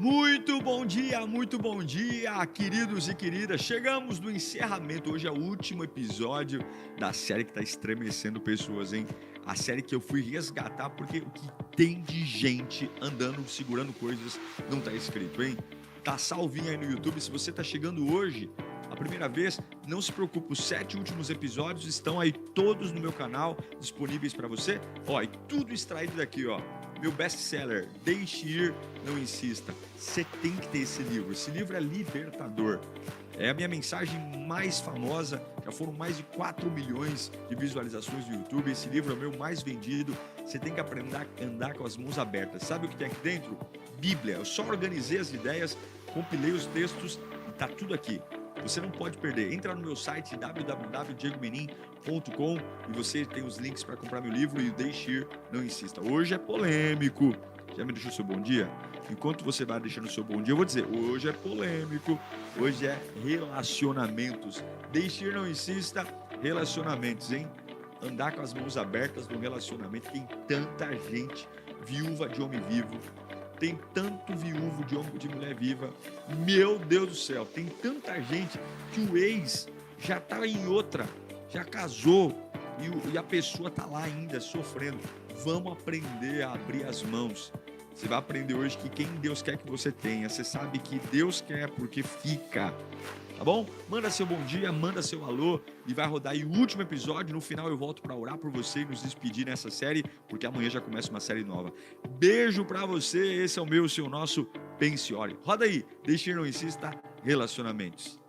Muito bom dia, queridos e queridas. Chegamos no encerramento. Hoje é o último episódio da série que está estremecendo pessoas, hein? A série que eu fui resgatar porque o que tem de gente andando, segurando coisas, não está escrito, hein? Tá salvinho aí no YouTube. Se você está chegando hoje, a primeira vez, não se preocupe, os 7 últimos episódios estão aí todos no meu canal, disponíveis para você. Ó, e tudo extraído daqui, ó. Meu best-seller, Deixe Ir, Não Insista. Você tem que ter esse livro. Esse livro é libertador. É a minha mensagem mais famosa. Já foram mais de 4 milhões de visualizações no YouTube. Esse livro é o meu mais vendido. Você tem que aprender a andar com as mãos abertas. Sabe o que tem aqui dentro? Bíblia. Eu só organizei as ideias, compilei os textos e tá tudo aqui. Você não pode perder. Entra no meu site www.diegomenin.com e você tem os links para comprar meu livro e o Deixe Ir, Não Insista. Hoje é polêmico. Já me deixou seu bom dia? Enquanto você vai deixando o seu bom dia, eu vou dizer, hoje é polêmico. Hoje é relacionamentos. Deixe Ir, Não Insista, relacionamentos, hein? Andar com as mãos abertas no relacionamento. Tem tanta gente viúva de homem vivo. Tem tanto viúvo de homem de mulher viva. Meu Deus do céu, tem tanta gente que o ex já está em outra, já casou e a pessoa está lá ainda sofrendo. Vamos aprender a abrir as mãos. Você vai aprender hoje que quem Deus quer que você tenha. Você sabe que Deus quer porque fica. Tá bom? Manda seu bom dia, manda seu alô e vai rodar aí o último episódio. No final eu volto para orar por você e nos despedir nessa série, porque amanhã já começa uma série nova. Beijo para você, esse é o meu, o seu, nosso Pense e Ore. Roda aí, Deixe Ir, Não Insista, relacionamentos.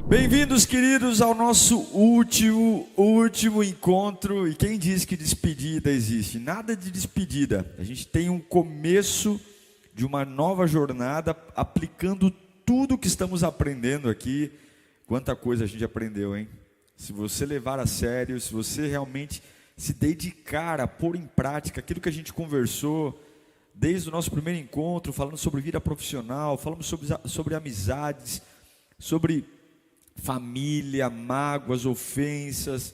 Bem-vindos, queridos, ao nosso último encontro. E quem diz que despedida existe? Nada de despedida. A gente tem um começo de uma nova jornada aplicando tudo que estamos aprendendo aqui. Quanta coisa a gente aprendeu, hein? Se você levar a sério, se você realmente se dedicar a pôr em prática aquilo que a gente conversou desde o nosso primeiro encontro, falando sobre vida profissional, falamos sobre amizades, sobre família, mágoas, ofensas,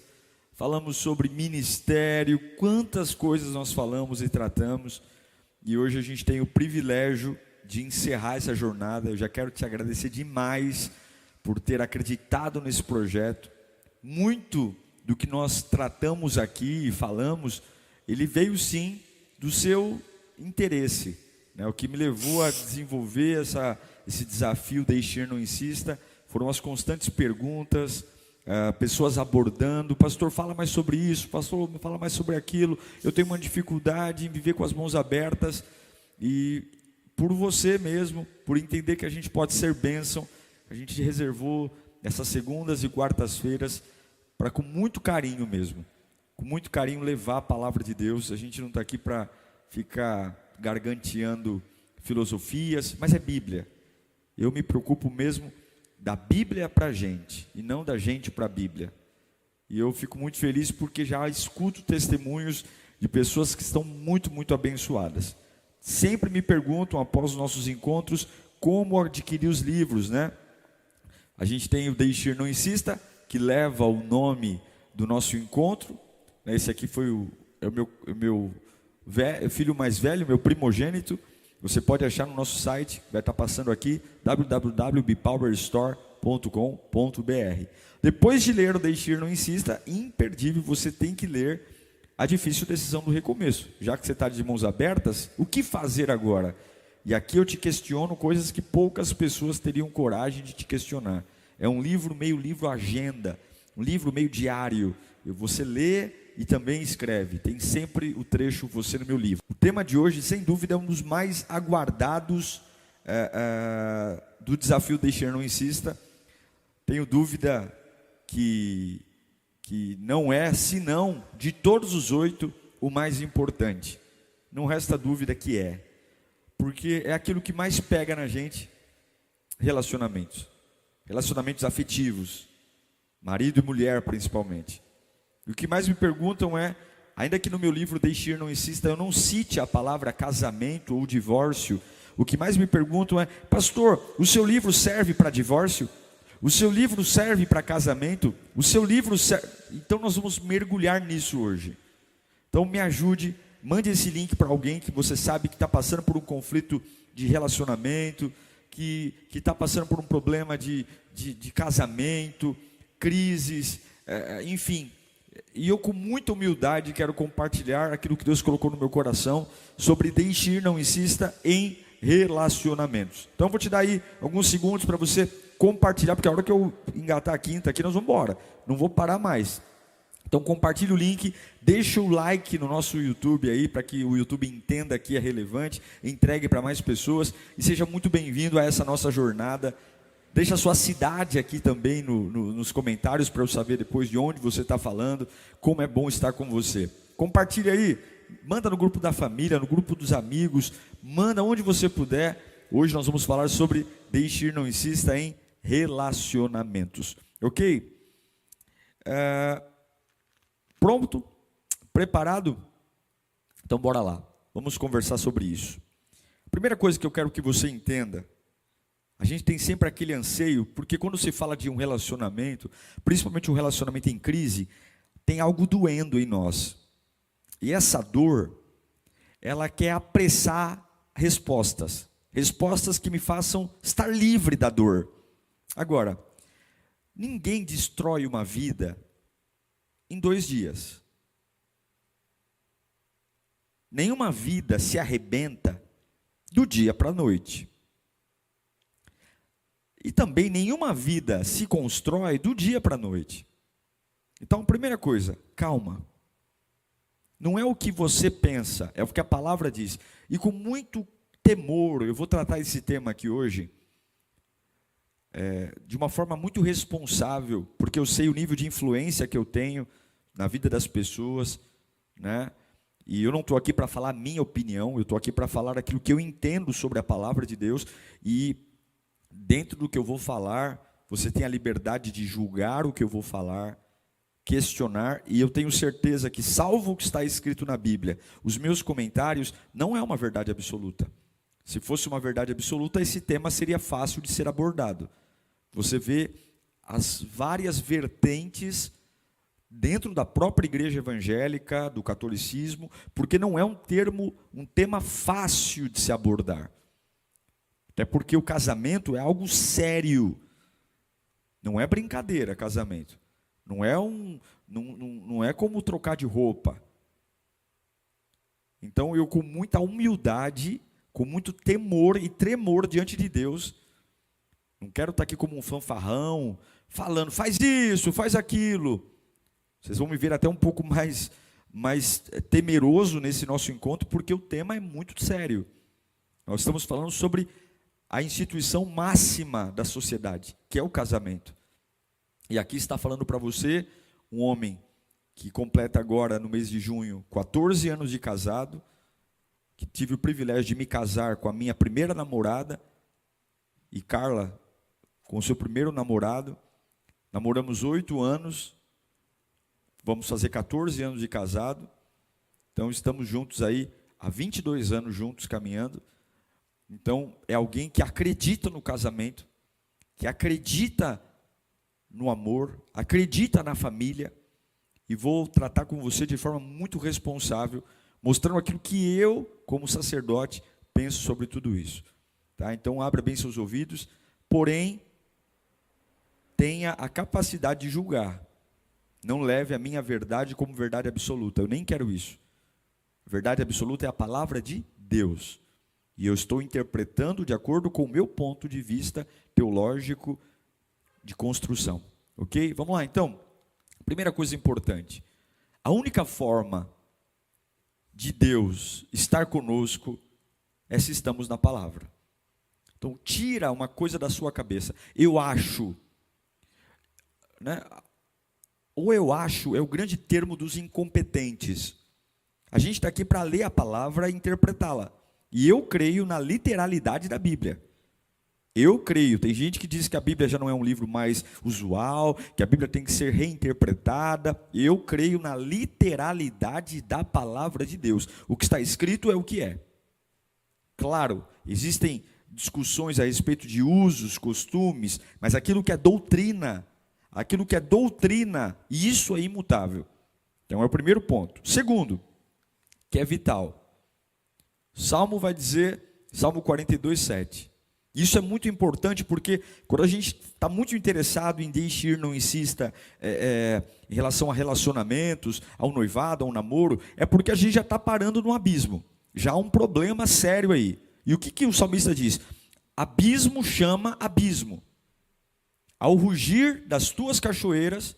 falamos sobre ministério, quantas coisas nós falamos e tratamos, e hoje a gente tem o privilégio de encerrar essa jornada. Eu já quero te agradecer demais por ter acreditado nesse projeto. Muito do que nós tratamos aqui e falamos, ele veio sim do seu interesse, né? O que me levou a desenvolver esse desafio Deixe Ir, Não Insista, foram as constantes perguntas, pessoas abordando, pastor, fala mais sobre isso, pastor, fala mais sobre aquilo, eu tenho uma dificuldade em viver com as mãos abertas, e por você mesmo, por entender que a gente pode ser bênção, a gente reservou essas segundas e quartas-feiras para, com muito carinho mesmo, com muito carinho, levar a palavra de Deus. A gente não está aqui para ficar garganteando filosofias, mas é Bíblia. Eu me preocupo mesmo da Bíblia para a gente e não da gente para a Bíblia. E eu fico muito feliz porque já escuto testemunhos de pessoas que estão muito abençoadas. Sempre me perguntam, após os nossos encontros, como adquirir os livros, né? A gente tem o Deixe Ir, Não Insista, que leva o nome do nosso encontro. Esse aqui foi o meu filho mais velho, meu primogênito. Você pode achar no nosso site, vai estar passando aqui, www.bpowerstore.com.br. Depois de ler o Deixe Ir, Não Insista, imperdível, você tem que ler A Difícil Decisão do Recomeço. Já que você está de mãos abertas, o que fazer agora? E aqui eu te questiono coisas que poucas pessoas teriam coragem de te questionar. É um livro meio livro agenda, um livro meio diário. Você lê e também escreve. Tem sempre o trecho Você no Meu Livro. O tema de hoje, sem dúvida, é um dos mais aguardados do desafio Deixe Ir, Não Insista. Tenho dúvida que não é, senão, de todos os 8, o mais importante. Não resta dúvida que é. Porque é aquilo que mais pega na gente, relacionamentos. Relacionamentos afetivos. Marido e mulher, principalmente. E o que mais me perguntam é, ainda que no meu livro Deixe Ir, Não Insista, eu não cite a palavra casamento ou divórcio, o que mais me perguntam é, pastor, o seu livro serve para divórcio? O seu livro serve para casamento? O seu livro serve... Então nós vamos mergulhar nisso hoje. Então me ajude mande esse link para alguém que você sabe que está passando por um conflito de relacionamento, que está passando por um problema de casamento, crises, enfim. E eu, com muita humildade, quero compartilhar aquilo que Deus colocou no meu coração sobre deixe ir, não insista em relacionamentos. Então, eu vou te dar aí alguns segundos para você compartilhar, porque a hora que eu engatar a quinta aqui, nós vamos embora. Não vou parar mais. Então, compartilhe o link, deixa o like no nosso YouTube aí, para que o YouTube entenda que é relevante, entregue para mais pessoas, e seja muito bem-vindo a essa nossa jornada. Deixa a sua cidade aqui também nos comentários, para eu saber depois de onde você está falando, como é bom estar com você. Compartilhe aí, manda no grupo da família, no grupo dos amigos, manda onde você puder. Hoje nós vamos falar sobre deixe ir, não insista em relacionamentos, ok? Pronto? Preparado? Então bora lá, vamos conversar sobre isso. Primeira coisa que eu quero que você entenda, a gente tem sempre aquele anseio, porque quando se fala de um relacionamento, principalmente um relacionamento em crise, tem algo doendo em nós. E essa dor, ela quer apressar respostas. Respostas que me façam estar livre da dor. Agora, ninguém destrói uma vida em 2 dias. Nenhuma vida se arrebenta do dia para a noite. E também nenhuma vida se constrói do dia para a noite. Então, primeira coisa, calma. Não é o que você pensa, é o que a palavra diz. E com muito temor, eu vou tratar esse tema aqui hoje, de uma forma muito responsável, porque eu sei o nível de influência que eu tenho na vida das pessoas, né? E eu não estou aqui para falar a minha opinião, eu estou aqui para falar aquilo que eu entendo sobre a palavra de Deus, e dentro do que eu vou falar, você tem a liberdade de julgar o que eu vou falar, questionar, e eu tenho certeza que, salvo o que está escrito na Bíblia, os meus comentários não é uma verdade absoluta. Se fosse uma verdade absoluta, esse tema seria fácil de ser abordado. Você vê as várias vertentes dentro da própria igreja evangélica, do catolicismo, porque não é um tema fácil de se abordar. Até porque o casamento é algo sério. Não é brincadeira, casamento. Não é como trocar de roupa. Então eu, com muita humildade, com muito temor e tremor diante de Deus, não quero estar aqui como um fanfarrão, falando, faz isso, faz aquilo. Vocês vão me ver até um pouco mais temeroso nesse nosso encontro, porque o tema é muito sério. Nós estamos falando sobre a instituição máxima da sociedade, que é o casamento. E aqui está falando para você, um homem que completa agora, no mês de junho, 14 anos de casado, que tive o privilégio de me casar com a minha primeira namorada, e Carla com o seu primeiro namorado. Namoramos 8 anos, vamos fazer 14 anos de casado, então estamos juntos aí, há 22 anos juntos caminhando. Então, é alguém que acredita no casamento, que acredita no amor, acredita na família, e vou tratar com você de forma muito responsável, mostrando aquilo que eu, como sacerdote, penso sobre tudo isso. Tá? Então, abra bem seus ouvidos, porém, tenha a capacidade de julgar. Não leve a minha verdade como verdade absoluta, eu nem quero isso. Verdade absoluta é a palavra de Deus. E eu estou interpretando de acordo com o meu ponto de vista teológico de construção. Ok? Vamos lá, então. Primeira coisa importante. A única forma de Deus estar conosco é se estamos na palavra. Então, tira uma coisa da sua cabeça. Eu acho. Né? Ou eu acho é o grande termo dos incompetentes. A gente está aqui para ler a palavra e interpretá-la. E eu creio na literalidade da Bíblia. Eu creio. Tem gente que diz que a Bíblia já não é um livro mais usual, que a Bíblia tem que ser reinterpretada. Eu creio na literalidade da palavra de Deus. O que está escrito é o que é. Claro, existem discussões a respeito de usos, costumes, mas aquilo que é doutrina, e isso é imutável. Então é o primeiro ponto. Segundo, que é vital. Salmo vai dizer, Salmo 42, 7. Isso é muito importante porque quando a gente está muito interessado em deixe ir, não insista, em relação a relacionamentos, ao noivado, ao namoro, é porque a gente já está parando no abismo. Já há um problema sério aí. E o que o salmista diz? Abismo chama abismo. Ao rugir das tuas cachoeiras,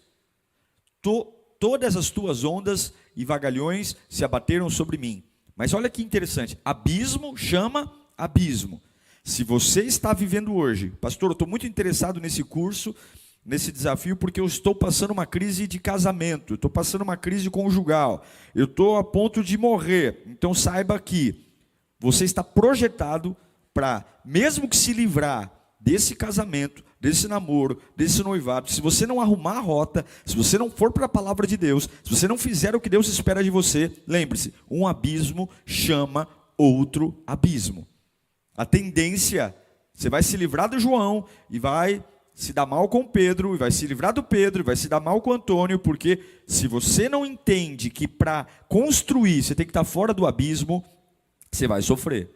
todas as tuas ondas e vagalhões se abateram sobre mim. Mas olha que interessante, abismo chama abismo. Se você está vivendo hoje, pastor, eu estou muito interessado nesse curso, nesse desafio, porque eu estou passando uma crise de casamento, estou passando uma crise conjugal, eu estou a ponto de morrer. Então saiba que você está projetado para, mesmo que se livrar desse casamento, desse namoro, desse noivado, se você não arrumar a rota, se você não for para a palavra de Deus, se você não fizer o que Deus espera de você, lembre-se, um abismo chama outro abismo. A tendência, você vai se livrar do João e vai se dar mal com Pedro, e vai se livrar do Pedro, e vai se dar mal com Antônio, porque se você não entende que para construir você tem que estar fora do abismo, você vai sofrer.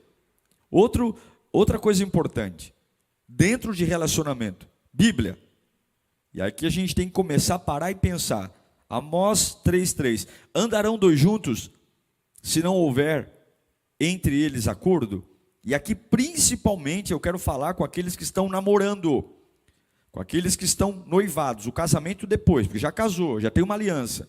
Outra coisa importante, dentro de relacionamento, Bíblia. E aqui a gente tem que começar a parar e pensar. Amós 3:3. Andarão dois juntos, se não houver entre eles acordo? E aqui principalmente eu quero falar com aqueles que estão namorando, com aqueles que estão noivados, o casamento depois, porque já casou, já tem uma aliança.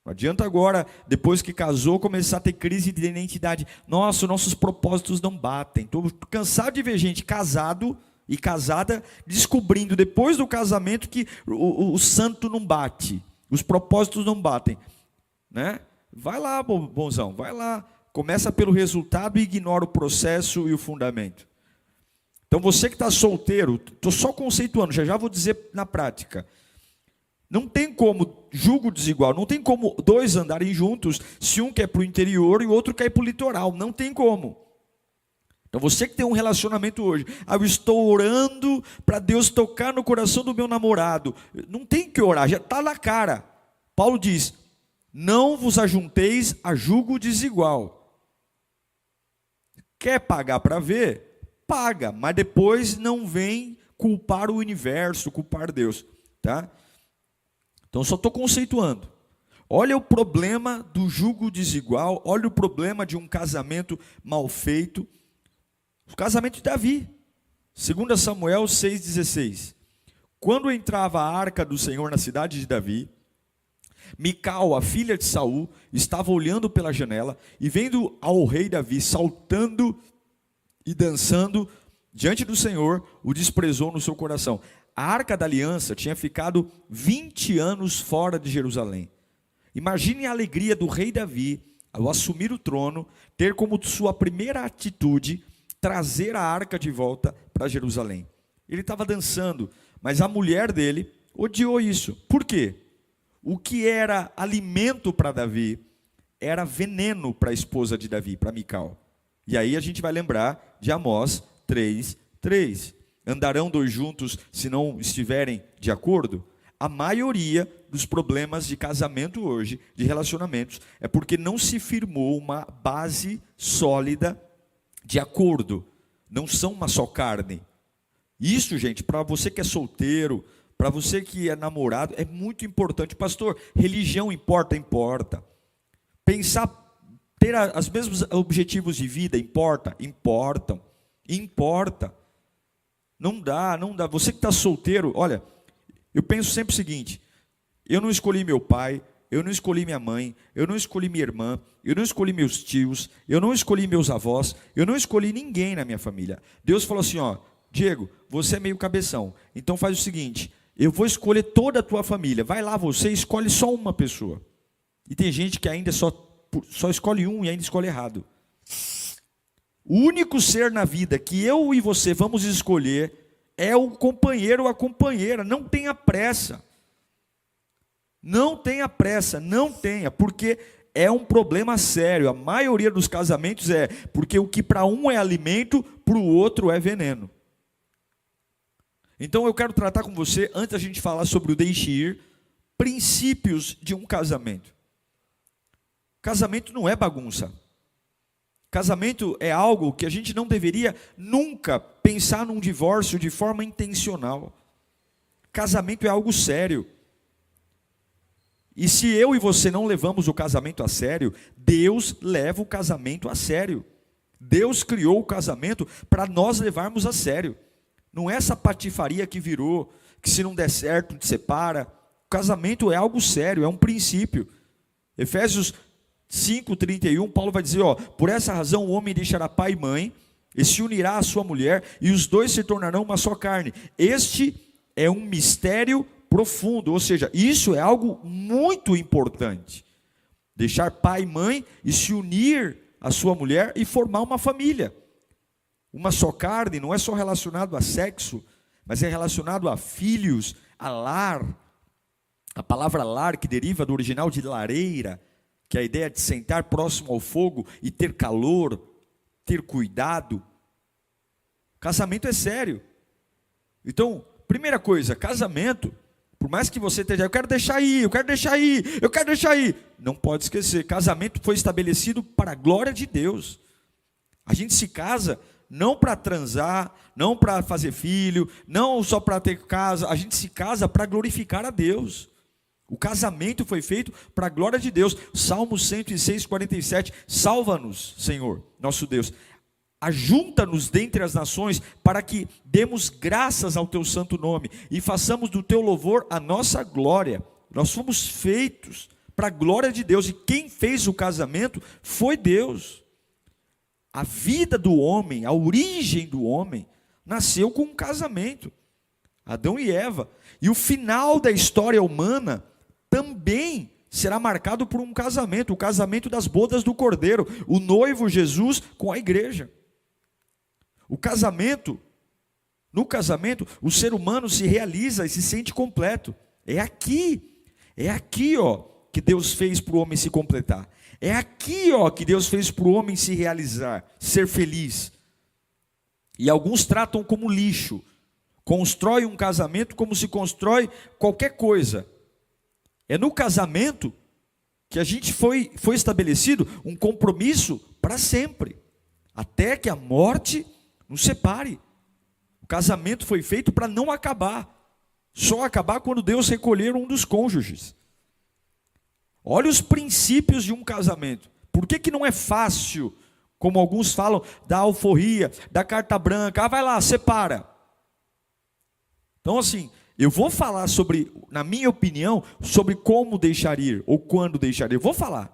Não adianta agora, depois que casou, começar a ter crise de identidade. Nossa, nossos propósitos não batem. Estou cansado de ver gente casado e casada descobrindo depois do casamento que o santo não bate, os propósitos não batem, né? Vai lá, bonzão, vai lá, começa pelo resultado e ignora o processo e o fundamento. Então você que está solteiro, estou só conceituando, já vou dizer na prática, não tem como jugo desigual, não tem como dois andarem juntos se um quer para o interior e o outro quer ir para o litoral, não tem como. Então você que tem um relacionamento hoje, eu estou orando para Deus tocar no coração do meu namorado, não tem que orar, já está na cara. Paulo diz, não vos ajunteis a jugo desigual. Quer pagar para ver? Paga, mas depois não vem culpar o universo, culpar Deus, tá? Então só estou conceituando. Olha o problema do jugo desigual, olha o problema de um casamento mal feito. O casamento de Davi, 2 Samuel 6,16. Quando entrava a arca do Senhor na cidade de Davi, Mical, a filha de Saul, estava olhando pela janela e vendo ao rei Davi saltando e dançando diante do Senhor, o desprezou no seu coração. A arca da aliança tinha ficado 20 anos fora de Jerusalém. Imagine a alegria do rei Davi, ao assumir o trono, ter como sua primeira atitude trazer a arca de volta para Jerusalém. Ele estava dançando, mas a mulher dele odiou isso. Por quê? O que era alimento para Davi era veneno para a esposa de Davi, para Mical. E aí a gente vai lembrar de Amós 3:3. Andarão dois juntos se não estiverem de acordo? A maioria dos problemas de casamento hoje, de relacionamentos, é porque não se firmou uma base sólida de acordo. Não são uma só carne. Isso, gente, para você que é solteiro, para você que é namorado, é muito importante. Pastor, religião importa? Importa. Pensar, ter os mesmos objetivos de vida, importa? Importam. Importa. Não dá. Você que está solteiro, olha, eu penso sempre o seguinte, eu não escolhi meu pai, eu não escolhi minha mãe, eu não escolhi minha irmã, eu não escolhi meus tios, eu não escolhi meus avós, eu não escolhi ninguém na minha família. Deus falou assim, ó, Diego, você é meio cabeção, então faz o seguinte, eu vou escolher toda a tua família, vai lá você escolhe só uma pessoa. E tem gente que ainda só escolhe um e ainda escolhe errado. O único ser na vida que eu e você vamos escolher é o companheiro ou a companheira. Não tenha pressa. Não tenha pressa, não tenha, porque é um problema sério. A maioria dos casamentos é porque o que para um é alimento, para o outro é veneno. Então eu quero tratar com você, antes da gente falar sobre o deixe ir, princípios de um casamento. Casamento não é bagunça. Casamento é algo que a gente não deveria nunca pensar num divórcio de forma intencional. Casamento é algo sério. E se eu e você não levamos o casamento a sério, Deus leva o casamento a sério. Deus criou o casamento para nós levarmos a sério. Não é essa patifaria que virou, que se não der certo, te separa. O casamento é algo sério, é um princípio. Efésios 5:31, Paulo vai dizer, por essa razão o homem deixará pai e mãe, e se unirá à sua mulher, e os dois se tornarão uma só carne. Este é um mistério profundo, ou seja, isso é algo muito importante. Deixar pai e mãe e se unir à sua mulher e formar uma família. Uma só carne não é só relacionado a sexo, mas é relacionado a filhos, a lar. A palavra lar, que deriva do original de lareira, que é a ideia de sentar próximo ao fogo e ter calor, ter cuidado. Casamento é sério. Então, primeira coisa, casamento, por mais que você esteja, eu quero deixar ir, não pode esquecer, casamento foi estabelecido para a glória de Deus. A gente se casa não para transar, não para fazer filho, não só para ter casa, a gente se casa para glorificar a Deus. O casamento foi feito para a glória de Deus. Salmo 106:47, salva-nos, Senhor, nosso Deus. Ajunta-nos dentre as nações, para que demos graças ao teu santo nome, e façamos do teu louvor a nossa glória. Nós fomos feitos para a glória de Deus, e quem fez o casamento foi Deus. A vida do homem, a origem do homem, nasceu com um casamento. Adão e Eva. E o final da história humana também será marcado por um casamento, o casamento das bodas do Cordeiro, o noivo Jesus com a igreja. O casamento, no casamento, o ser humano se realiza e se sente completo. É aqui que Deus fez para o homem se completar. É aqui que Deus fez para o homem se realizar, ser feliz. E alguns tratam como lixo, constrói um casamento como se constrói qualquer coisa. É no casamento que a gente foi estabelecido um compromisso para sempre, até que a morte nos separe. O casamento foi feito para não acabar, só acabar quando Deus recolher um dos cônjuges. Olha os princípios de um casamento. Por que não é fácil, como alguns falam, da alforria, da carta branca, vai lá, separa. Então assim, eu vou falar sobre, na minha opinião, sobre como deixar ir, ou quando deixar ir, eu vou falar.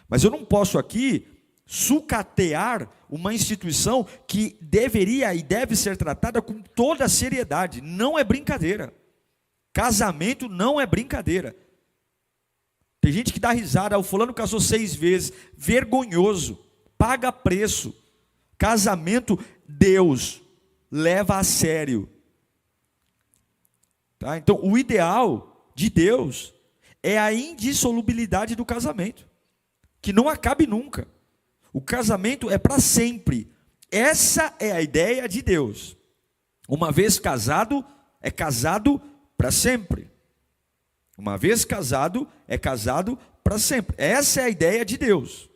Mas eu não posso aqui sucatear uma instituição que deveria e deve ser tratada com toda a seriedade. Não é brincadeira. Casamento não é brincadeira. Tem gente que dá risada, o fulano casou 6 vezes, vergonhoso, paga preço. Casamento, Deus leva a sério. Tá? Então, o ideal de Deus é a indissolubilidade do casamento, que não acabe nunca. O casamento é para sempre. Essa é a ideia de Deus. Uma vez casado, é casado para sempre. Uma vez casado, é casado para sempre. Essa é a ideia de Deus.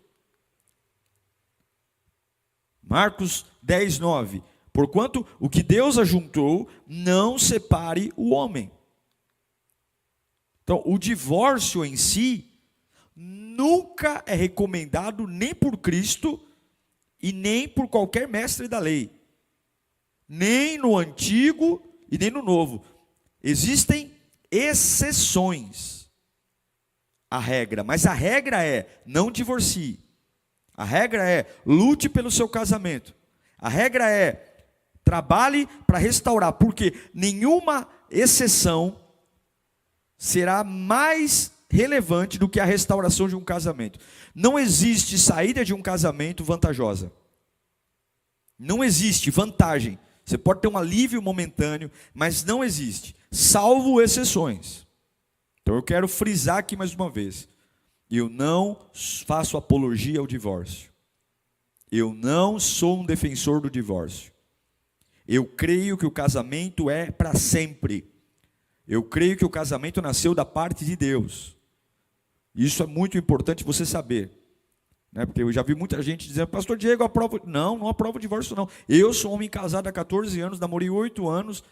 Marcos 10:9. Porquanto o que Deus ajuntou, não separe o homem. Então, o divórcio em si nunca é recomendado nem por Cristo e nem por qualquer mestre da lei. Nem no Antigo e nem no Novo. Existem exceções à regra, mas a regra é: não divorcie. A regra é: lute pelo seu casamento. A regra é: trabalhe para restaurar, porque nenhuma exceção será mais relevante do que a restauração de um casamento. Não existe saída de um casamento vantajosa. Não existe vantagem. Você pode ter um alívio momentâneo, mas não existe, salvo exceções. Então eu quero frisar aqui mais uma vez: eu não faço apologia ao divórcio. Eu não sou um defensor do divórcio. Eu creio que o casamento é para sempre. Eu creio que o casamento nasceu da parte de Deus. Isso é muito importante você saber. Né? Porque eu já vi muita gente dizendo, pastor Diego, aprovo. Não, não aprovo o divórcio, não. Eu sou um homem casado há 14 anos, namorei 8 anos,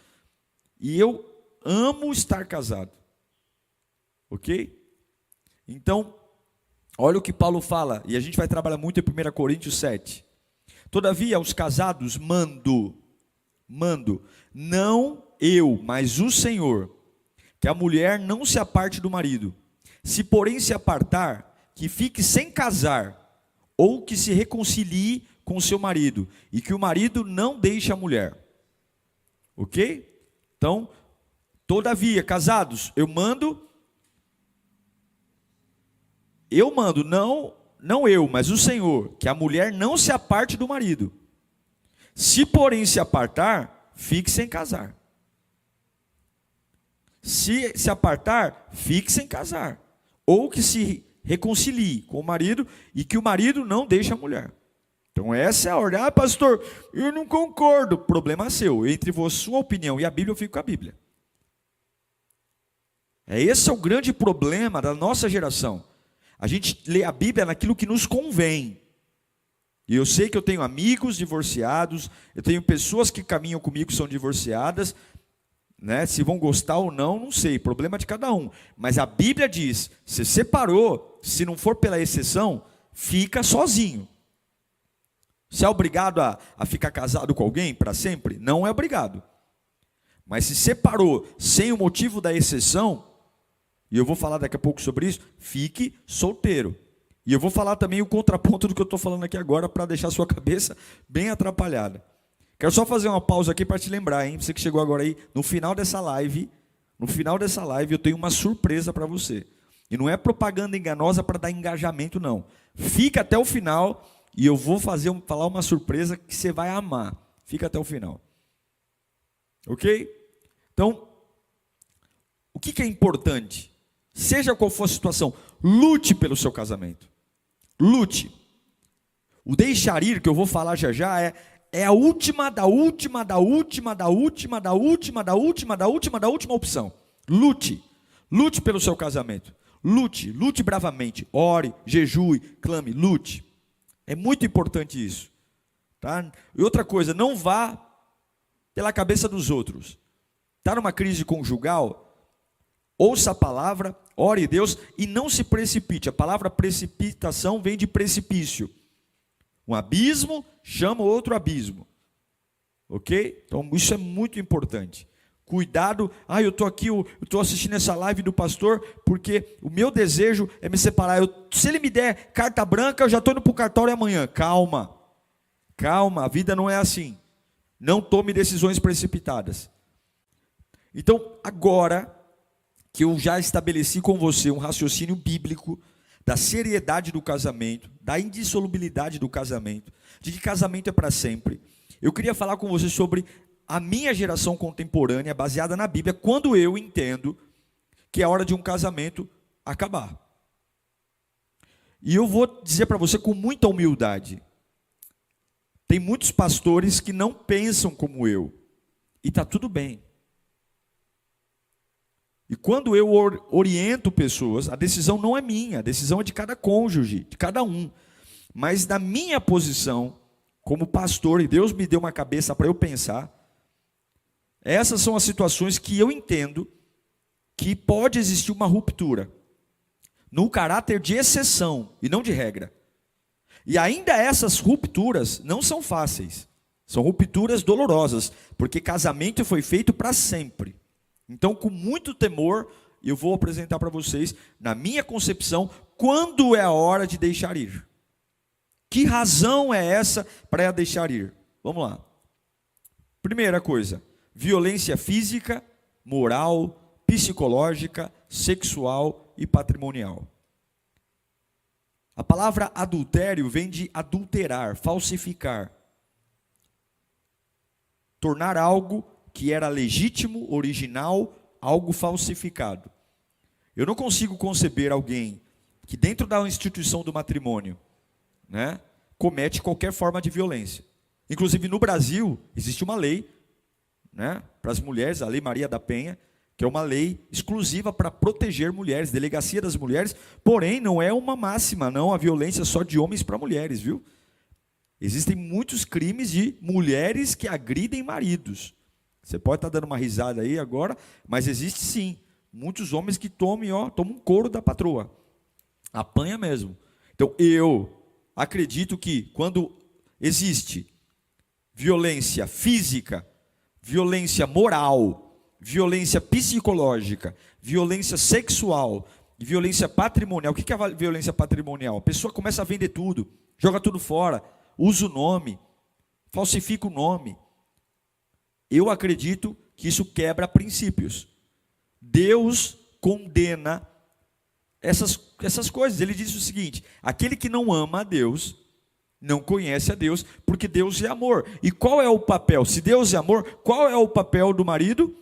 e eu amo estar casado. Ok? Então, olha o que Paulo fala, e a gente vai trabalhar muito em 1 Coríntios 7. Todavia, aos casados mando, não eu, mas o Senhor, que a mulher não se aparte do marido. Se porém se apartar, que fique sem casar, ou que se reconcilie com seu marido, e que o marido não deixe a mulher. Ok? Então, todavia, casados, eu mando, não eu, mas o Senhor, que a mulher não se aparte do marido. Se porém se apartar, fique sem casar. Se apartar, fique sem casar. Ou que se reconcilie com o marido e que o marido não deixe a mulher. Então essa é a ordem. Ah, pastor, eu não concordo. Problema seu. Entre sua opinião e a Bíblia, eu fico com a Bíblia. Esse é o grande problema da nossa geração. A gente lê a Bíblia naquilo que nos convém. E eu sei que eu tenho amigos divorciados, eu tenho pessoas que caminham comigo que são divorciadas, né? Se vão gostar ou não, não sei, problema de cada um. Mas a Bíblia diz, se separou, se não for pela exceção, fica sozinho. Você é obrigado a ficar casado com alguém para sempre? Não é obrigado. Mas se separou sem o motivo da exceção, e eu vou falar daqui a pouco sobre isso, fique solteiro. E eu vou falar também o contraponto do que eu estou falando aqui agora, para deixar a sua cabeça bem atrapalhada. Quero só fazer uma pausa aqui para te lembrar, hein? Você que chegou agora aí, no final dessa live eu tenho uma surpresa para você. E não é propaganda enganosa para dar engajamento, não. Fica até o final e eu vou falar uma surpresa que você vai amar. Fica até o final. Ok? Então, o que é importante? Seja qual for a situação, lute pelo seu casamento. Lute. O deixar ir, que eu vou falar já é a última opção. Lute. Lute pelo seu casamento. Lute bravamente. Ore, jejue, clame, lute. É muito importante isso. Tá? E outra coisa, não vá pela cabeça dos outros. Está numa crise conjugal? Ouça a palavra, ore a Deus e não se precipite. A palavra precipitação vem de precipício. Um abismo chama outro abismo. Ok? Então isso é muito importante. Cuidado. Eu estou aqui, eu estou assistindo essa live do pastor, porque o meu desejo é me separar. Se ele me der carta branca, eu já estou indo para o cartório amanhã. Calma. Calma, a vida não é assim. Não tome decisões precipitadas. Então, agora que eu já estabeleci com você um raciocínio bíblico da seriedade do casamento, da indissolubilidade do casamento, de que casamento é para sempre, eu queria falar com você sobre a minha geração contemporânea, baseada na Bíblia, quando eu entendo que é hora de um casamento acabar. E eu vou dizer para você com muita humildade, tem muitos pastores que não pensam como eu, e está tudo bem. E quando eu oriento pessoas, a decisão não é minha, a decisão é de cada cônjuge, de cada um. Mas na minha posição, como pastor, e Deus me deu uma cabeça para eu pensar, essas são as situações que eu entendo que pode existir uma ruptura, no caráter de exceção e não de regra. E ainda essas rupturas não são fáceis, são rupturas dolorosas, porque casamento foi feito para sempre. Então, com muito temor, eu vou apresentar para vocês, na minha concepção, quando é a hora de deixar ir. Que razão é essa para deixar ir? Vamos lá. Primeira coisa, violência física, moral, psicológica, sexual e patrimonial. A palavra adultério vem de adulterar, falsificar. Tornar algo que era legítimo, original, algo falsificado. Eu não consigo conceber alguém que dentro da instituição do matrimônio, né, comete qualquer forma de violência. Inclusive no Brasil, existe uma lei, né, para as mulheres, a Lei Maria da Penha, que é uma lei exclusiva para proteger mulheres, delegacia das mulheres, porém não é uma máxima, não, a violência só de homens para mulheres, viu? Existem muitos crimes de mulheres que agridem maridos. Você pode estar dando uma risada aí agora, mas existe sim, muitos homens que tomam um couro da patroa, apanha mesmo. Então eu acredito que quando existe violência física, violência moral, violência psicológica, violência sexual e violência patrimonial. O que é a violência patrimonial? A pessoa começa a vender tudo, joga tudo fora, usa o nome, falsifica o nome. Eu acredito que isso quebra princípios. Deus condena essas coisas. Ele diz o seguinte: aquele que não ama a Deus, não conhece a Deus, porque Deus é amor. E qual é o papel? Se Deus é amor, qual é o papel do marido?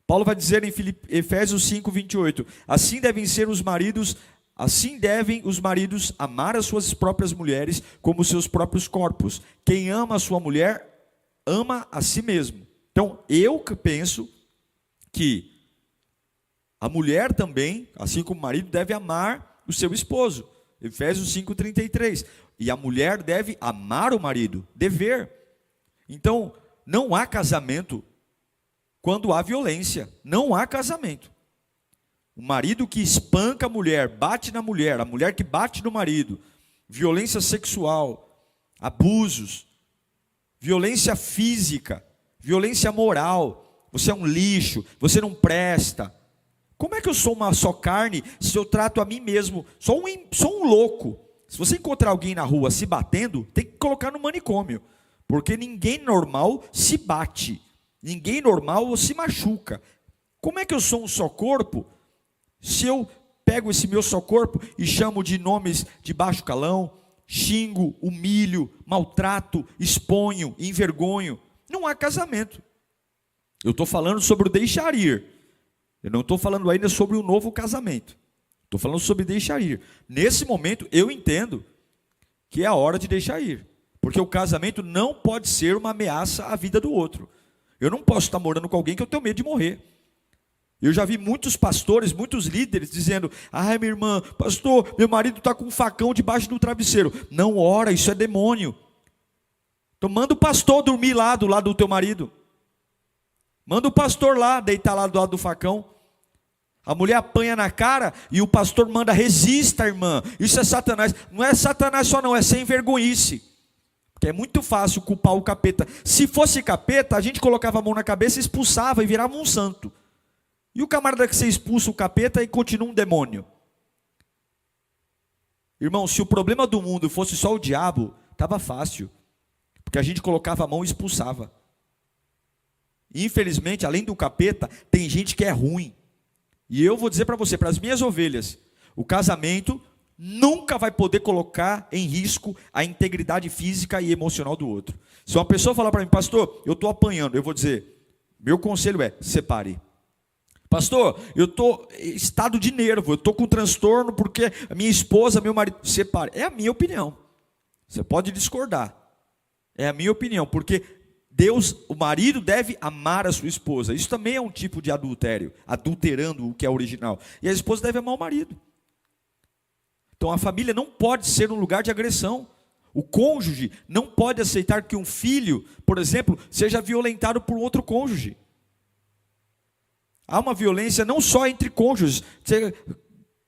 Paulo vai dizer em Efésios 5, 28, assim devem os maridos amar as suas próprias mulheres como os seus próprios corpos. Quem ama a sua mulher, ama a si mesmo. Então, eu penso que a mulher também, assim como o marido, deve amar o seu esposo. Efésios 5:33. E a mulher deve amar o marido, dever. Então, não há casamento quando há violência. Não há casamento. O marido que espanca a mulher, bate na mulher, a mulher que bate no marido, violência sexual, abusos, violência física, violência moral, você é um lixo, você não presta. Como é que eu sou uma só carne se eu trato a mim mesmo? Sou um louco. Se você encontrar alguém na rua se batendo, tem que colocar no manicômio, porque ninguém normal se bate, ninguém normal se machuca. Como é que eu sou um só corpo se eu pego esse meu só corpo e chamo de nomes de baixo calão, xingo, humilho, maltrato, exponho, envergonho? Não há casamento. Eu estou falando sobre o deixar ir. Eu não estou falando ainda sobre o novo casamento. Estou falando sobre deixar ir. Nesse momento, eu entendo que é a hora de deixar ir. Porque o casamento não pode ser uma ameaça à vida do outro. Eu não posso estar morando com alguém que eu tenho medo de morrer. Eu já vi muitos pastores, muitos líderes dizendo: ai, minha irmã, pastor, meu marido está com um facão debaixo do travesseiro. Não ora, isso é demônio. Então manda o pastor dormir lá do lado do teu marido. Manda o pastor lá, deitar lá do lado do facão. A mulher apanha na cara e o pastor manda: resista, irmã. Isso é Satanás. Não é Satanás só não, é sem vergonhice. Porque é muito fácil culpar o capeta. Se fosse capeta, a gente colocava a mão na cabeça, expulsava e virava um santo. E o camarada que você expulsa o capeta e continua um demônio. Irmão, se o problema do mundo fosse só o diabo, estava fácil. Porque a gente colocava a mão e expulsava. Infelizmente, além do capeta, tem gente que é ruim. E eu vou dizer para você, para as minhas ovelhas, o casamento nunca vai poder colocar em risco a integridade física e emocional do outro. Se uma pessoa falar para mim: pastor, eu estou apanhando, eu vou dizer, meu conselho é: separe. Pastor, eu estou em estado de nervo, eu estou com transtorno porque a minha esposa, meu marido... Separe. É a minha opinião. Você pode discordar. É a minha opinião, porque Deus, o marido deve amar a sua esposa. Isso também é um tipo de adultério, adulterando o que é original. E a esposa deve amar o marido. Então a família não pode ser um lugar de agressão. O cônjuge não pode aceitar que um filho, por exemplo, seja violentado por outro cônjuge. Há uma violência não só entre cônjuges. Você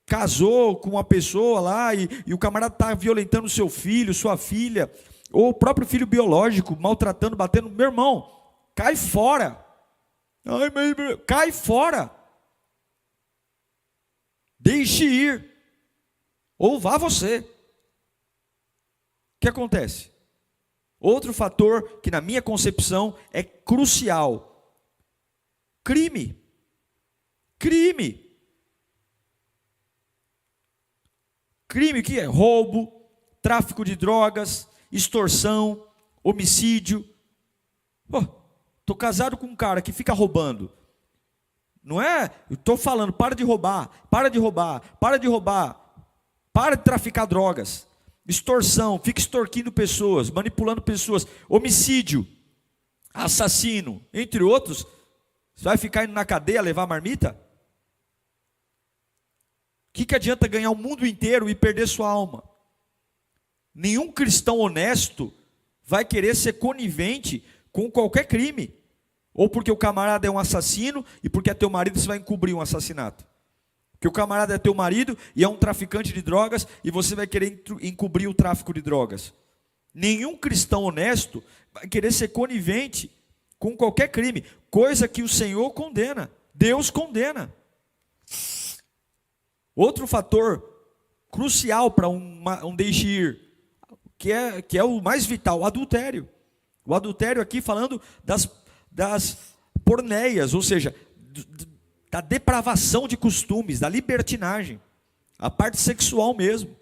casou com uma pessoa lá e o camarada está violentando seu filho, sua filha, ou o próprio filho biológico, maltratando, batendo. Meu irmão, cai fora. Cai fora. Deixe ir. Ou vá você. O que acontece? Outro fator que na minha concepção é crucial. Crime. Crime que é roubo, tráfico de drogas, extorsão, homicídio. Estou casado com um cara que fica roubando. Não é? Eu estou falando: para de roubar, para de traficar drogas. Extorsão, fica extorquindo pessoas, manipulando pessoas. Homicídio, assassino, entre outros. Você vai ficar indo na cadeia levar marmita? O que adianta ganhar o mundo inteiro e perder sua alma? Nenhum cristão honesto vai querer ser conivente com qualquer crime. Ou porque o camarada é um assassino e porque é teu marido você vai encobrir um assassinato. Que o camarada é teu marido e é um traficante de drogas e você vai querer encobrir o tráfico de drogas. Nenhum cristão honesto vai querer ser conivente com qualquer crime, coisa que o Senhor condena, Deus condena. Outro fator crucial para um deixe ir, que é o mais vital, o adultério. O adultério aqui falando das porneias, ou seja, da depravação de costumes, da libertinagem, a parte sexual mesmo.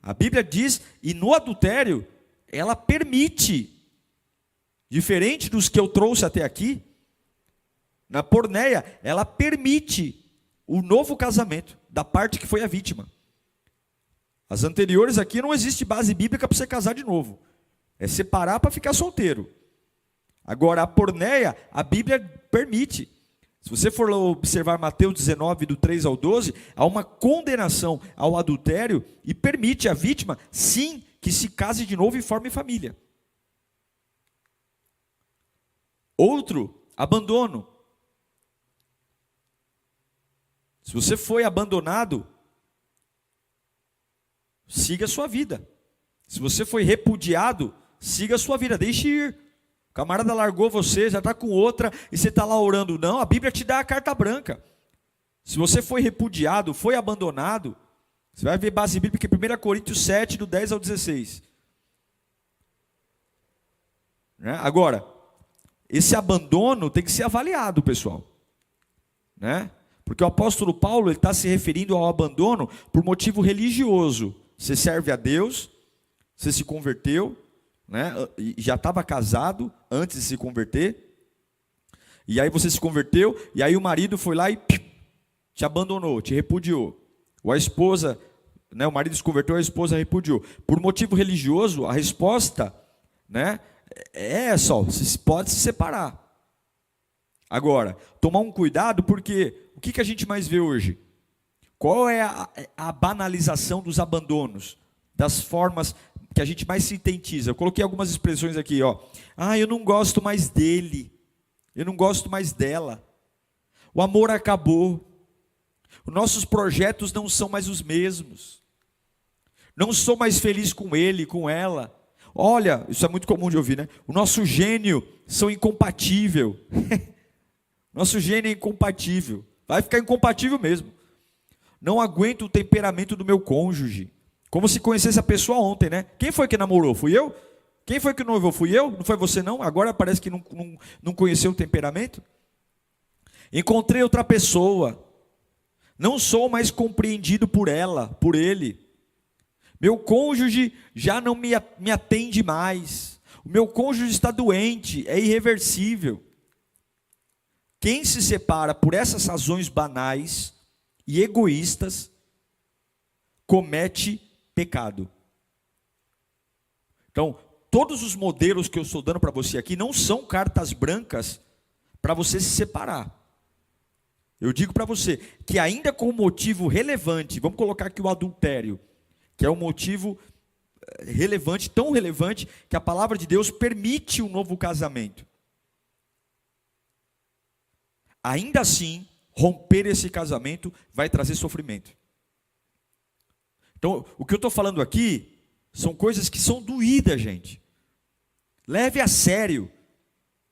A Bíblia diz, e no adultério, ela permite, diferente dos que eu trouxe até aqui, na porneia, ela permite o novo casamento, da parte que foi a vítima. As anteriores aqui não existe base bíblica para você casar de novo. É separar para ficar solteiro. Agora, a porneia, a Bíblia permite. Se você for observar Mateus 19, do 3 ao 12, há uma condenação ao adultério e permite à vítima, sim, que se case de novo e forme família. Outro, abandono. Se você foi abandonado, siga a sua vida. Se você foi repudiado, siga a sua vida, deixe ir. O camarada largou você, já está com outra, e você está lá orando. Não, a Bíblia te dá a carta branca. Se você foi repudiado, foi abandonado, você vai ver base bíblica em 1 Coríntios 7, do 10 ao 16. Né? Agora, esse abandono tem que ser avaliado, pessoal. Né? Porque o apóstolo Paulo está se referindo ao abandono por motivo religioso. Você serve a Deus, você se converteu, né? Já estava casado antes de se converter, e aí você se converteu, e aí o marido foi lá e te abandonou, te repudiou. Ou a esposa, né, o marido se converteu, a esposa repudiou. Por motivo religioso, a resposta, né, é só, você pode se separar. Agora, tomar um cuidado, porque o que a gente mais vê hoje? Qual é a banalização dos abandonos, das formas que a gente mais sintetiza? Eu coloquei algumas expressões aqui, ó. Eu não gosto mais dele, eu não gosto mais dela, o amor acabou, os nossos projetos não são mais os mesmos, não sou mais feliz com ele, com ela. Olha, isso é muito comum de ouvir, né? O nosso gênio são incompatível. Nosso gênio é incompatível, vai ficar incompatível mesmo. Não aguento o temperamento do meu cônjuge. Como se conhecesse a pessoa ontem, né? Quem foi que namorou? Fui eu? Quem foi que noivou? Fui eu? Não foi você não? Agora parece que não conheceu o temperamento. Encontrei outra pessoa. Não sou mais compreendido por ela, por ele. Meu cônjuge já não me atende mais. O meu cônjuge está doente, é irreversível. Quem se separa por essas razões banais e egoístas, comete pecado. Então, todos os modelos que eu estou dando para você aqui não são cartas brancas para você se separar. Eu digo para você que ainda com um motivo relevante, vamos colocar aqui o adultério, que é um motivo relevante, tão relevante, que a palavra de Deus permite um novo casamento. Ainda assim, romper esse casamento vai trazer sofrimento. Então, o que eu estou falando aqui são coisas que são doídas, gente. Leve a sério.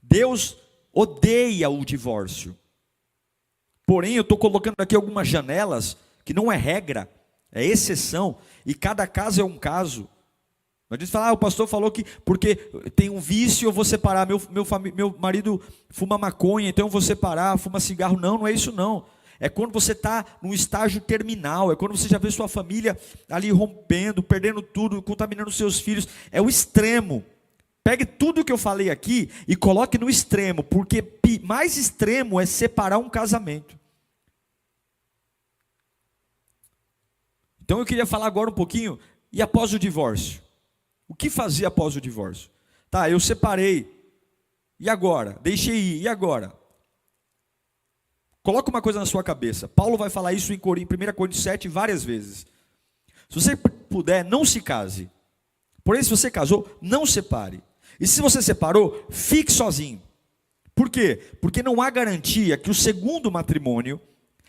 Deus odeia o divórcio. Porém, eu estou colocando aqui algumas janelas que não é regra, é exceção, e cada caso é um caso. Não adianta falar, o pastor falou que porque tem um vício eu vou separar, meu marido fuma maconha, então eu vou separar, fuma cigarro. Não, não é isso não. É quando você está num estágio terminal, é quando você já vê sua família ali rompendo, perdendo tudo, contaminando seus filhos. É o extremo. Pegue tudo que eu falei aqui e coloque no extremo, porque mais extremo é separar um casamento. Então eu queria falar agora um pouquinho, e após o divórcio? O que fazer após o divórcio? Tá, eu separei, e agora? Deixei ir, e agora? Coloca uma coisa na sua cabeça. Paulo vai falar isso em 1 Coríntios 7 várias vezes. Se você puder, não se case. Porém, se você casou, não separe. E se você separou, fique sozinho. Por quê? Porque não há garantia que o segundo matrimônio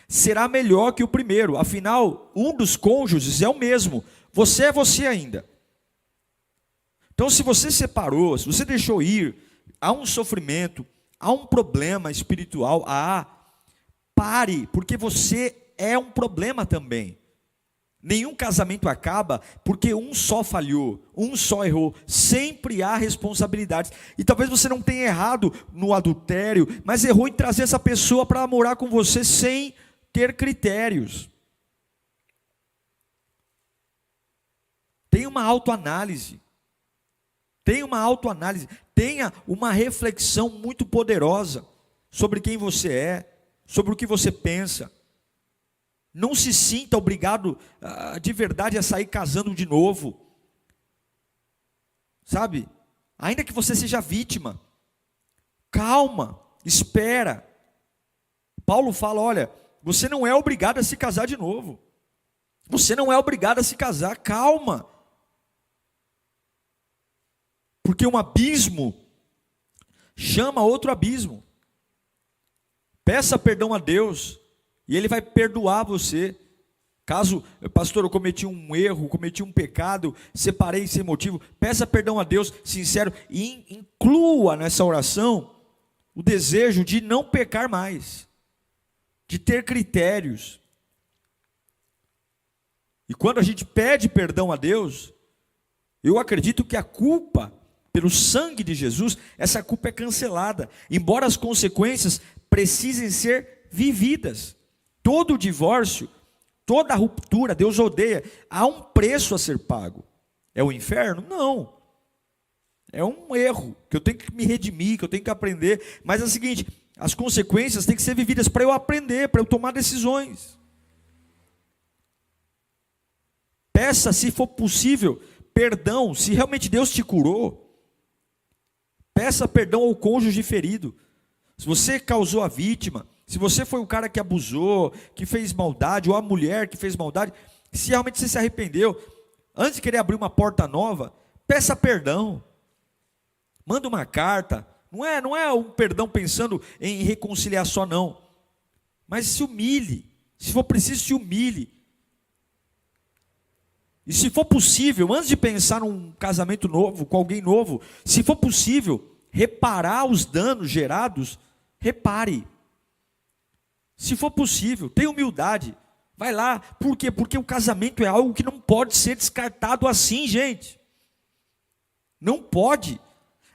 será melhor que o primeiro. Afinal, um dos cônjuges é o mesmo. Você é você ainda. Então, se você separou, se você deixou ir, há um sofrimento, há um problema espiritual, pare, porque você é um problema também. Nenhum casamento acaba porque um só falhou, um só errou. Sempre há responsabilidades. E talvez você não tenha errado no adultério, mas errou em trazer essa pessoa para morar com você sem ter critérios. Tenha uma autoanálise. Tenha uma autoanálise. Tenha uma reflexão muito poderosa sobre quem você é, sobre o que você pensa. Não se sinta obrigado de verdade a sair casando de novo. Sabe? Ainda que você seja vítima. Calma, espera. Paulo fala, olha, você não é obrigado a se casar de novo. Você não é obrigado a se casar, calma. Porque um abismo chama outro abismo. Peça perdão a Deus. E Ele vai perdoar você. Caso, pastor, eu cometi um erro, cometi um pecado, separei sem motivo, peça perdão a Deus, sincero, e inclua nessa oração o desejo de não pecar mais, de ter critérios. E quando a gente pede perdão a Deus, eu acredito que a culpa, pelo sangue de Jesus, essa culpa é cancelada, embora as consequências precisem ser vividas. Todo divórcio, toda ruptura, Deus odeia. Há um preço a ser pago. É o inferno? Não. É um erro, que eu tenho que me redimir, que eu tenho que aprender. Mas é o seguinte, as consequências têm que ser vividas para eu aprender, para eu tomar decisões. Peça, se for possível, perdão, se realmente Deus te curou. Peça perdão ao cônjuge ferido. Se você causou a vítima, se você foi o cara que abusou, que fez maldade, ou a mulher que fez maldade, se realmente você se arrependeu, antes de querer abrir uma porta nova, peça perdão. Manda uma carta. Não é um perdão pensando em reconciliar só, não. Mas se humilhe. Se for preciso, se humilhe. E se for possível, antes de pensar num casamento novo, com alguém novo, se for possível, reparar os danos gerados, repare. Se for possível, tenha humildade. Vai lá. Por quê? Porque o casamento é algo que não pode ser descartado assim, gente. Não pode.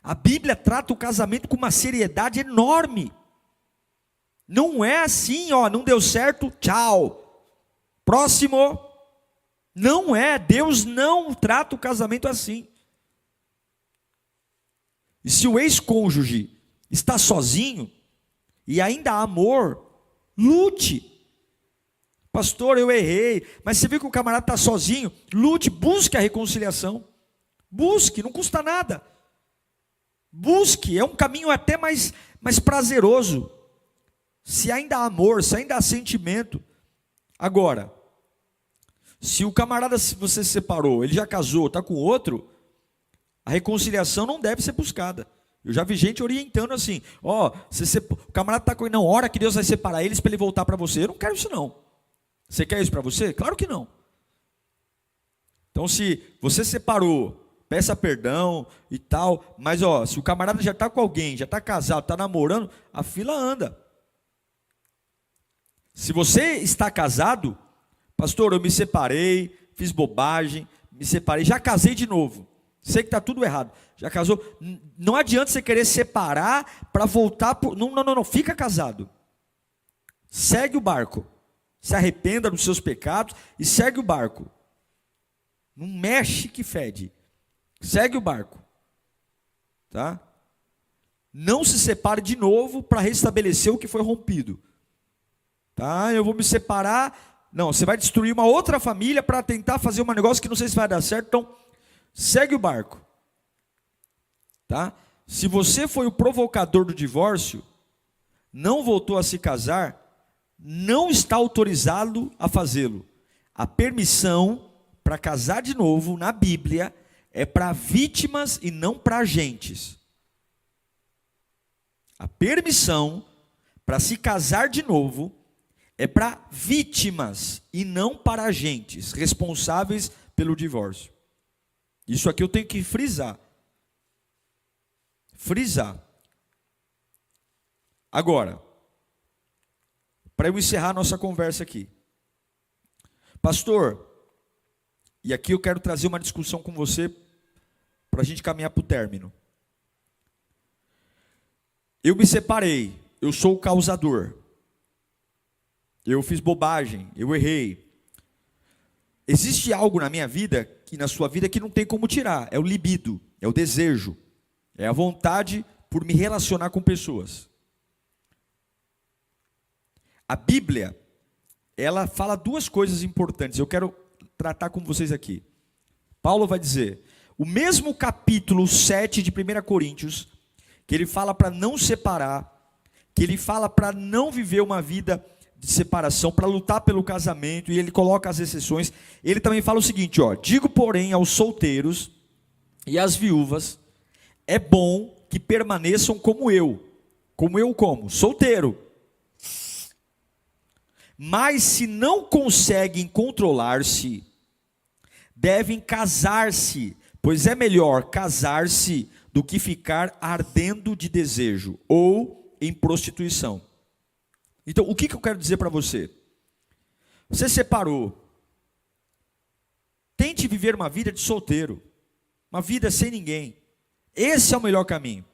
A Bíblia trata o casamento com uma seriedade enorme. Não é assim, não deu certo, tchau. Próximo. Não é. Deus não trata o casamento assim. E se o ex-cônjuge está sozinho e ainda há amor, lute. Pastor, eu errei. Mas você viu que o camarada está sozinho? Lute, busque a reconciliação. Busque, não custa nada. Busque, é um caminho até mais prazeroso. Se ainda há amor, se ainda há sentimento. Agora, se o camarada, se você se separou, ele já casou, está com outro, a reconciliação não deve ser buscada. Eu já vi gente orientando assim, o camarada está com ele, não, ora que Deus vai separar eles para ele voltar para você. Eu não quero isso não. Você quer isso para você? Claro que não. Então se você separou, peça perdão e tal, mas se o camarada já está com alguém, já está casado, está namorando, a fila anda. Se você está casado, pastor, eu me separei, fiz bobagem, me separei, já casei de novo. Sei que está tudo errado. Já casou. Não adianta você querer separar para voltar. Não. Fica casado. Segue o barco. Se arrependa dos seus pecados e segue o barco. Não mexe que fede. Segue o barco. Tá? Não se separe de novo para restabelecer o que foi rompido. Tá? Eu vou me separar. Não, você vai destruir uma outra família para tentar fazer um negócio que não sei se vai dar certo. Então, segue o barco. Tá? Se você foi o provocador do divórcio, não voltou a se casar, não está autorizado a fazê-lo. A permissão para casar de novo na Bíblia é para vítimas e não para agentes. A permissão para se casar de novo é para vítimas e não para agentes responsáveis pelo divórcio. Isso aqui eu tenho que frisar. Frisar. Agora, para eu encerrar nossa conversa aqui. Pastor, e aqui eu quero trazer uma discussão com você para a gente caminhar para o término. Eu me separei, eu sou o causador. Eu fiz bobagem, eu errei. Existe algo na minha vida e na sua vida que não tem como tirar. É o libido, é o desejo, é a vontade por me relacionar com pessoas. A Bíblia, ela fala duas coisas importantes. Eu quero tratar com vocês aqui. Paulo vai dizer, o mesmo capítulo 7 de 1 Coríntios, que ele fala para não separar, que ele fala para não viver uma vida de separação, para lutar pelo casamento, e ele coloca as exceções. Ele também fala o seguinte, ó: digo, porém, aos solteiros e às viúvas, é bom que permaneçam como eu. Como eu como? Solteiro. Mas se não conseguem controlar-se, devem casar-se, pois é melhor casar-se do que ficar ardendo de desejo ou em prostituição. Então, o que eu quero dizer para você? Você separou. Tente viver uma vida de solteiro, uma vida sem ninguém. Esse é o melhor caminho.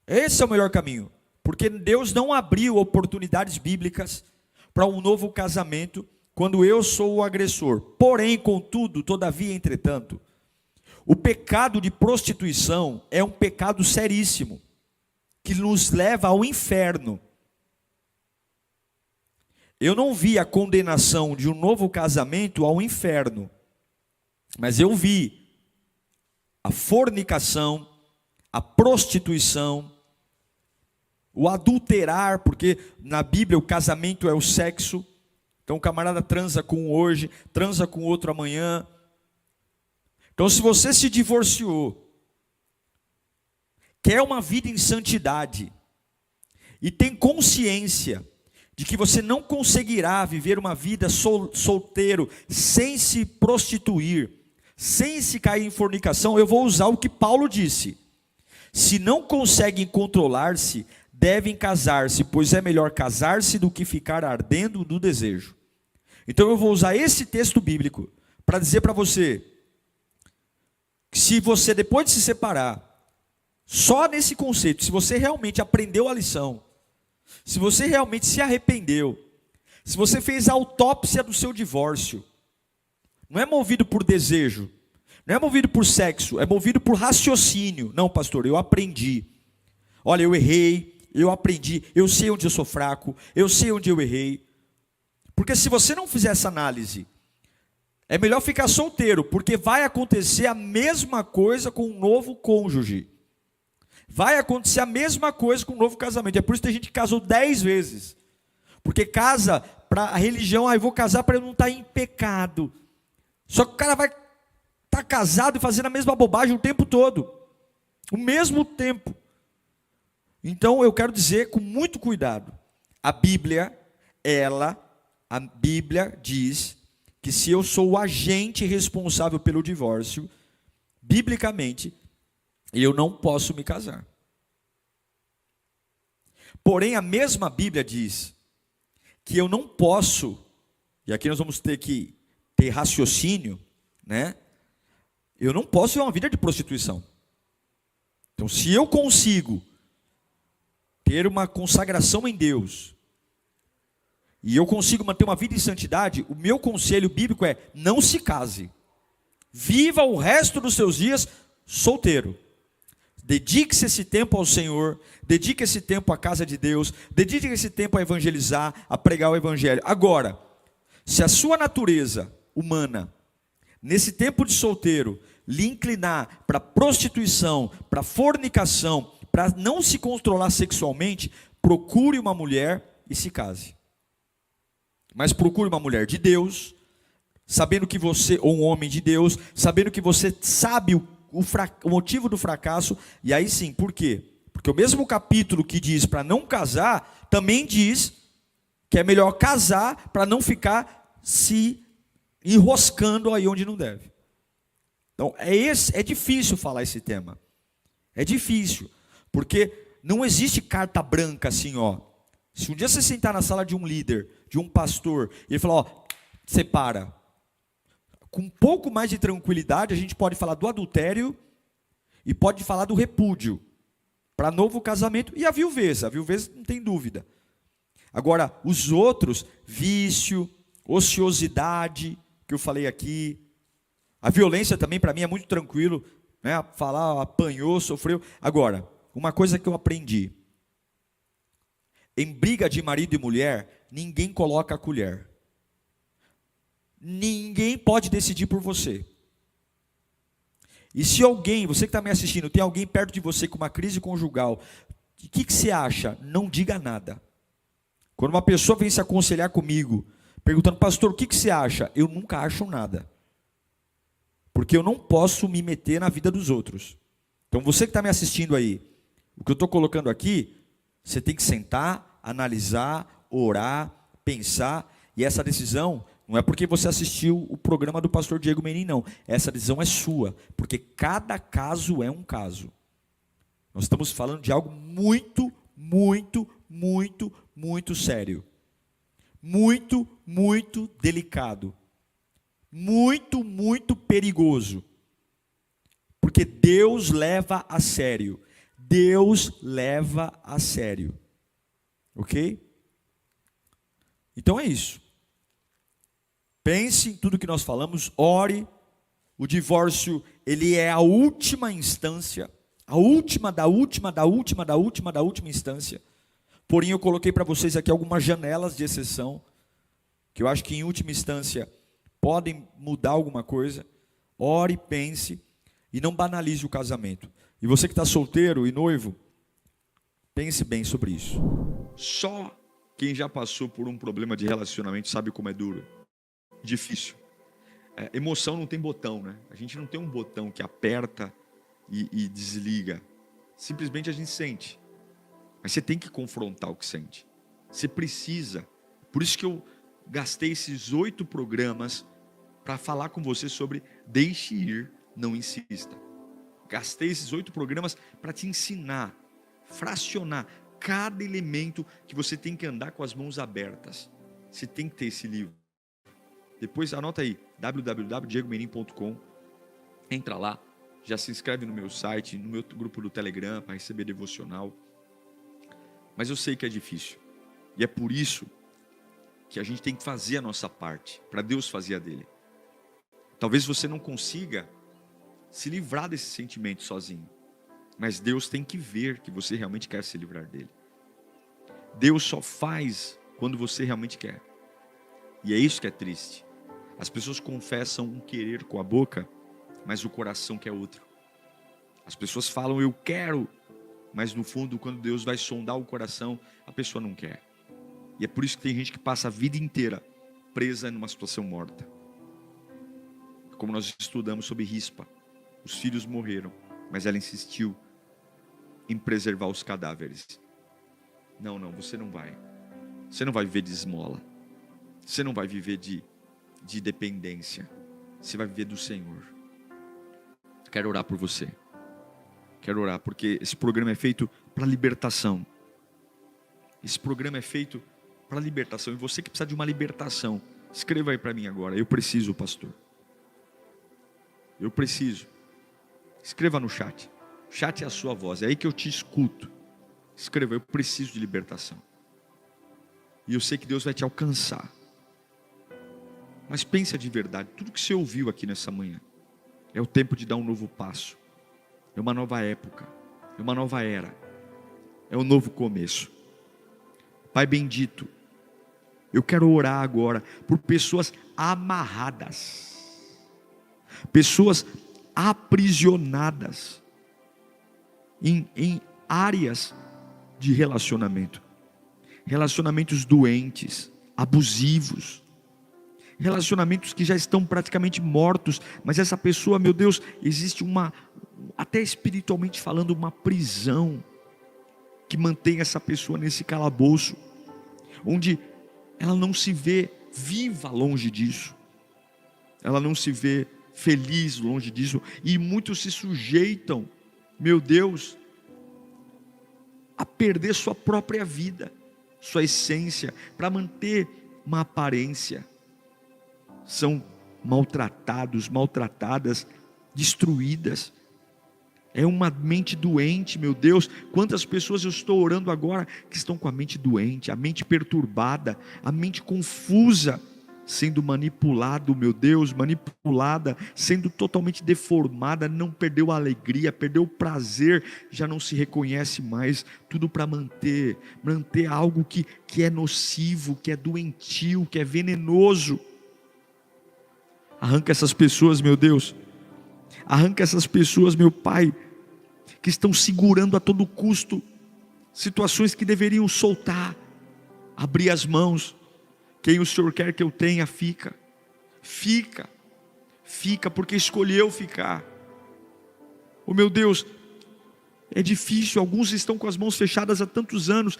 Esse é o melhor caminho. Porque Deus não abriu oportunidades bíblicas para um novo casamento quando eu sou o agressor. Porém, contudo, todavia, entretanto, o pecado de prostituição é um pecado seríssimo, que nos leva ao inferno. Eu não vi a condenação de um novo casamento ao inferno, mas eu vi a fornicação, a prostituição, o adulterar, porque na Bíblia o casamento é o sexo. Então o camarada transa com um hoje, transa com outro amanhã. Então se você se divorciou, quer uma vida em santidade, e tem consciência de que você não conseguirá viver uma vida solteiro, sem se prostituir, sem se cair em fornicação, eu vou usar o que Paulo disse: se não conseguem controlar-se, devem casar-se, pois é melhor casar-se do que ficar ardendo do desejo. Então eu vou usar esse texto bíblico para dizer para você que se você, depois de se separar, só nesse conceito, se você realmente aprendeu a lição, se você realmente se arrependeu, se você fez a autópsia do seu divórcio, não é movido por desejo, não é movido por sexo, é movido por raciocínio. Não, pastor, eu aprendi. Olha, eu errei, eu aprendi, eu sei onde eu sou fraco, eu sei onde eu errei. Porque se você não fizer essa análise, é melhor ficar solteiro, porque vai acontecer a mesma coisa com um novo cônjuge. Vai acontecer a mesma coisa com um novo casamento. É por isso que tem gente que casou 10 vezes. Porque casa para a religião, eu vou casar para eu não estar em pecado. Só que o cara vai estar casado e fazendo a mesma bobagem o tempo todo. O mesmo tempo. Então eu quero dizer com muito cuidado. A Bíblia diz que se eu sou o agente responsável pelo divórcio, biblicamente, eu não posso me casar. Porém, a mesma Bíblia diz que eu não posso, e aqui nós vamos ter que ter raciocínio, né? Eu não posso ter uma vida de prostituição. Então, se eu consigo ter uma consagração em Deus, e eu consigo manter uma vida em santidade, o meu conselho bíblico é: não se case. Viva o resto dos seus dias solteiro. Dedique-se esse tempo ao Senhor, dedique esse tempo à casa de Deus, dedique esse tempo a evangelizar, a pregar o evangelho. Agora, se a sua natureza humana, nesse tempo de solteiro, lhe inclinar para prostituição, para fornicação, para não se controlar sexualmente, procure uma mulher e se case. Mas procure uma mulher de Deus, sabendo que você, ou um homem de Deus, sabendo que você sabe o motivo do fracasso. E aí sim, por quê? Porque o mesmo capítulo que diz para não casar, também diz que é melhor casar para não ficar se enroscando aí onde não deve. Então, é difícil falar esse tema. É difícil, porque não existe carta branca assim, ó. Se um dia você sentar na sala de um líder, de um pastor, e ele falar, ó, separa. Com um pouco mais de tranquilidade, a gente pode falar do adultério e pode falar do repúdio para novo casamento e a viuveza não tem dúvida. Agora, os outros, vício, ociosidade, que eu falei aqui, a violência também para mim é muito tranquilo, né? Falar, apanhou, sofreu. Agora, uma coisa que eu aprendi, em briga de marido e mulher, ninguém coloca a colher. Ninguém pode decidir por você. E se alguém, você que está me assistindo, tem alguém perto de você com uma crise conjugal, o que você acha? Não diga nada. Quando uma pessoa vem se aconselhar comigo, perguntando, pastor, o que você acha? Eu nunca acho nada. Porque eu não posso me meter na vida dos outros. Então você que está me assistindo aí, o que eu estou colocando aqui, você tem que sentar, analisar, orar, pensar, e essa decisão não é porque você assistiu o programa do pastor Diego Menin, não. Essa decisão é sua, porque cada caso é um caso. Nós estamos falando de algo muito, muito, muito, muito sério. Muito, muito delicado. Muito, muito perigoso. Porque Deus leva a sério. Deus leva a sério. Ok? Então é isso. Pense em tudo que nós falamos, ore. O divórcio, ele é a última instância, a última da última, da última, da última, da última instância. Porém, eu coloquei para vocês aqui algumas janelas de exceção, que eu acho que em última instância podem mudar alguma coisa. Ore, pense e não banalize o casamento. E você que está solteiro e noivo, pense bem sobre isso. Só quem já passou por um problema de relacionamento sabe como é duro. Difícil. Emoção não tem botão, né? A gente não tem um botão que aperta e desliga. Simplesmente a gente sente. Mas você tem que confrontar o que sente. Você precisa. Por isso que eu gastei esses 8 programas para falar com você sobre deixe ir, não insista. Gastei esses 8 programas para te ensinar, fracionar cada elemento que você tem que andar com as mãos abertas. Você tem que ter esse livro. Depois anota aí, www.diegomenin.com. Entra lá, já se inscreve no meu site, no meu grupo do Telegram para receber devocional. Mas eu sei que é difícil. E é por isso que a gente tem que fazer a nossa parte, para Deus fazer a dele. Talvez você não consiga se livrar desse sentimento sozinho. Mas Deus tem que ver que você realmente quer se livrar dele. Deus só faz quando você realmente quer. E é isso que é triste. As pessoas confessam um querer com a boca, mas o coração quer outro. As pessoas falam eu quero, mas no fundo quando Deus vai sondar o coração, a pessoa não quer. E é por isso que tem gente que passa a vida inteira presa numa situação morta. Como nós estudamos sobre Rispa, os filhos morreram, mas ela insistiu em preservar os cadáveres. Não, você não vai. Você não vai viver de esmola. Você não vai viver de dependência. Você vai viver do Senhor. Quero orar por você. Quero orar porque esse programa é feito para libertação. Esse programa é feito para libertação. E você que precisa de uma libertação, escreva aí para mim agora. Eu preciso, pastor. Eu preciso. Escreva no chat. O chat é a sua voz. É aí que eu te escuto. Escreva, eu preciso de libertação. E eu sei que Deus vai te alcançar. Mas pensa de verdade, tudo que você ouviu aqui nessa manhã, é o tempo de dar um novo passo. É uma nova época. É uma nova era. É um novo começo. Pai bendito, eu quero orar agora por pessoas amarradas. Pessoas aprisionadas em áreas de relacionamento. relacionamentos doentes, abusivos, relacionamentos que já estão praticamente mortos, mas essa pessoa, meu Deus, existe até espiritualmente falando, uma prisão que mantém essa pessoa nesse calabouço, onde ela não se vê viva longe disso, ela não se vê feliz longe disso, e muitos se sujeitam, meu Deus, a perder sua própria vida, sua essência, para manter uma aparência. São maltratados, maltratadas, destruídas. É uma mente doente, meu Deus. Quantas pessoas eu estou orando agora que estão com a mente doente, a mente perturbada, a mente confusa, sendo manipulado, meu Deus, manipulada, sendo totalmente deformada, não perdeu a alegria, perdeu o prazer, já não se reconhece mais, tudo para manter algo que é nocivo, que é doentio, que é venenoso. Arranca essas pessoas, meu Deus, arranca essas pessoas, meu Pai, que estão segurando a todo custo situações que deveriam soltar, abrir as mãos. Quem o Senhor quer que eu tenha, fica, porque escolheu ficar. Oh meu Deus, é difícil, alguns estão com as mãos fechadas há tantos anos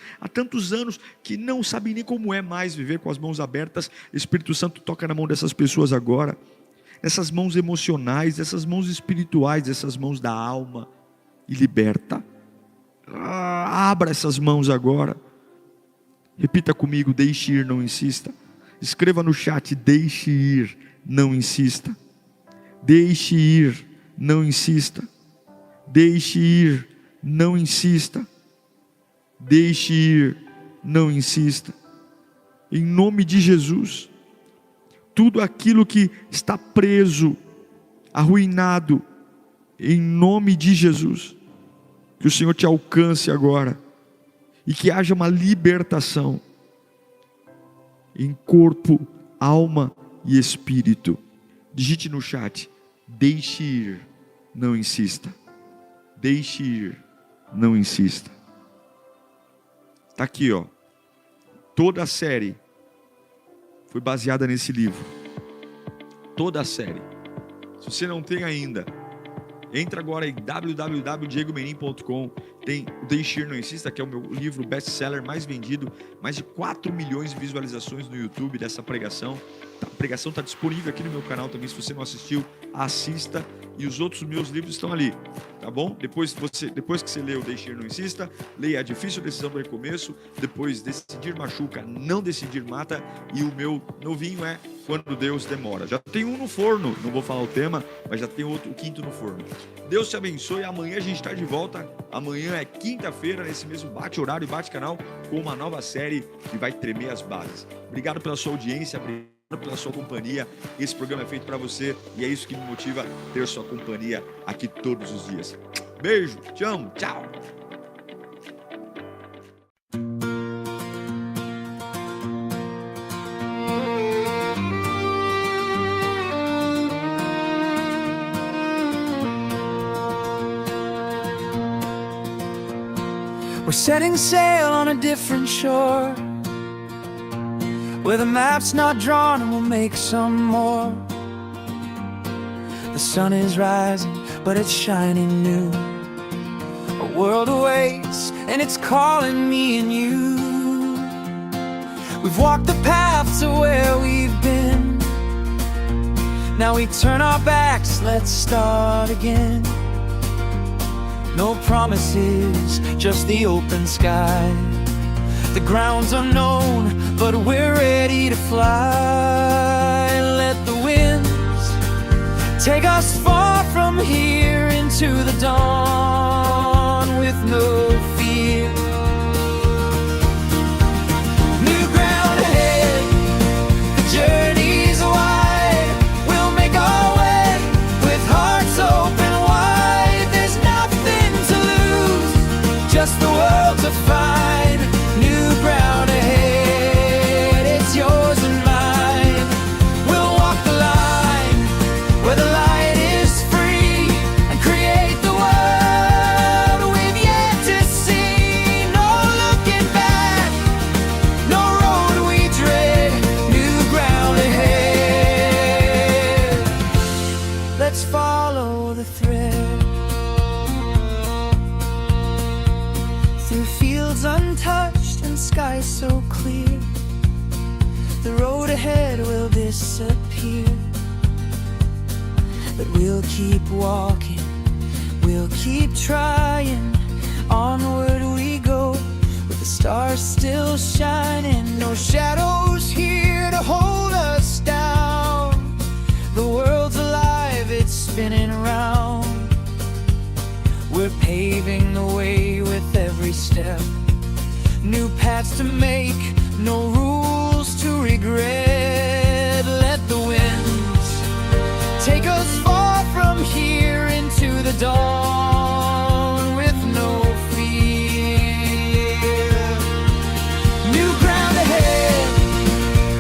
que não sabem nem como é mais viver com as mãos abertas. Espírito Santo toca na mão dessas pessoas agora, nessas mãos emocionais, essas mãos espirituais, essas mãos da alma, e liberta. Abra essas mãos agora. Repita comigo: deixe ir, não insista. Escreva no chat: deixe ir, não insista. Deixe ir, não insista. Deixe ir, não insista. Deixe ir, não insista. Em nome de Jesus, tudo aquilo que está preso, arruinado, em nome de Jesus, que o Senhor te alcance agora, e que haja uma libertação em corpo, alma e espírito. Digite no chat: deixe ir, não insista. Deixe ir, não insista. Está aqui, ó. Toda a série foi baseada nesse livro. Toda a série. Se você não tem ainda, entra agora em www.diegomenin.com. Tem o Deixe Ir, Não Insista, que é o meu livro best-seller mais vendido. Mais de 4 milhões de visualizações no YouTube dessa pregação. A pregação está disponível aqui no meu canal também. Se você não assistiu, assista. E os outros meus livros estão ali, tá bom? Depois que você lê o Deixe Ir, Não Insista, leia A Difícil Decisão do Recomeço. Depois, Decidir Machuca, Não Decidir Mata. E o meu novinho é Quando Deus Demora. Já tem um no forno, não vou falar o tema, mas já tem o 5º no forno. Deus te abençoe. Amanhã a gente está de volta. Amanhã é quinta-feira, nesse mesmo bate-horário e bate-canal, com uma nova série que vai tremer as bases. Obrigado pela sua audiência, pela sua companhia. Esse programa é feito para você e é isso que me motiva a ter sua companhia aqui todos os dias. Beijo, te amo, tchau. We're setting sail on a different shore, where the map's not drawn and we'll make some more. The sun is rising, but it's shining new. A world awaits and it's calling me and you. We've walked the path to where we've been. Now we turn our backs, let's start again. No promises, just the open sky. The ground's unknown, but we're ready to fly. Let the winds take us far from here into the dawn with no fear. New ground ahead, the journey's wide. We'll make our way with hearts open wide. There's nothing to lose, just the world to find. New ground ahead, it's yours and mine. We'll walk the line where the light is free and create the world we've yet to see. No looking back, and sky so clear. The road ahead will disappear, but we'll keep walking, we'll keep trying. Onward we go, with the stars still shining. No shadows here to hold us down. The world's alive, it's spinning around. We're paving the way with every step. New paths to make, no rules to regret. Let the winds take us far from here into the dawn with no fear. New ground ahead,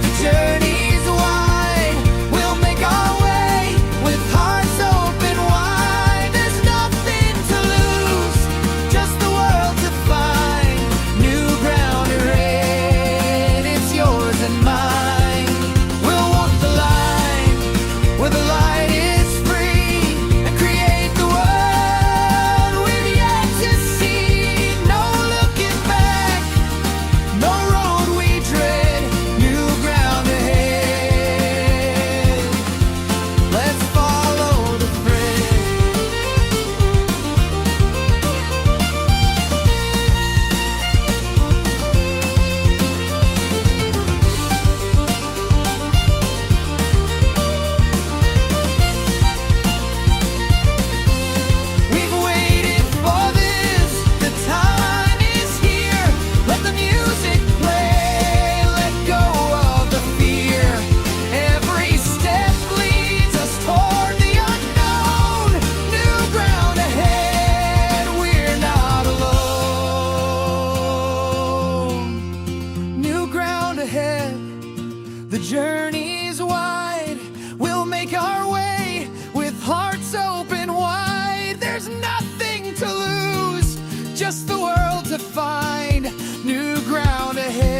the journey's wide. We'll make our way with hearts open wide. There's nothing to lose, just the world to find. New ground ahead, it's yours and mine. We'll walk the line where the light is free and create the world we've yet to see. No looking back, no road we tread. New ground ahead, let's follow the thread. We've waited for this, the time is here. Let the music play, let go of the fear. Every step leads us toward the unknown. New ground ahead, we're not alone. New ground ahead, the journey's wide. We'll make our way with hearts open wide. There's nothing to lose, just the world to find. New ground ahead.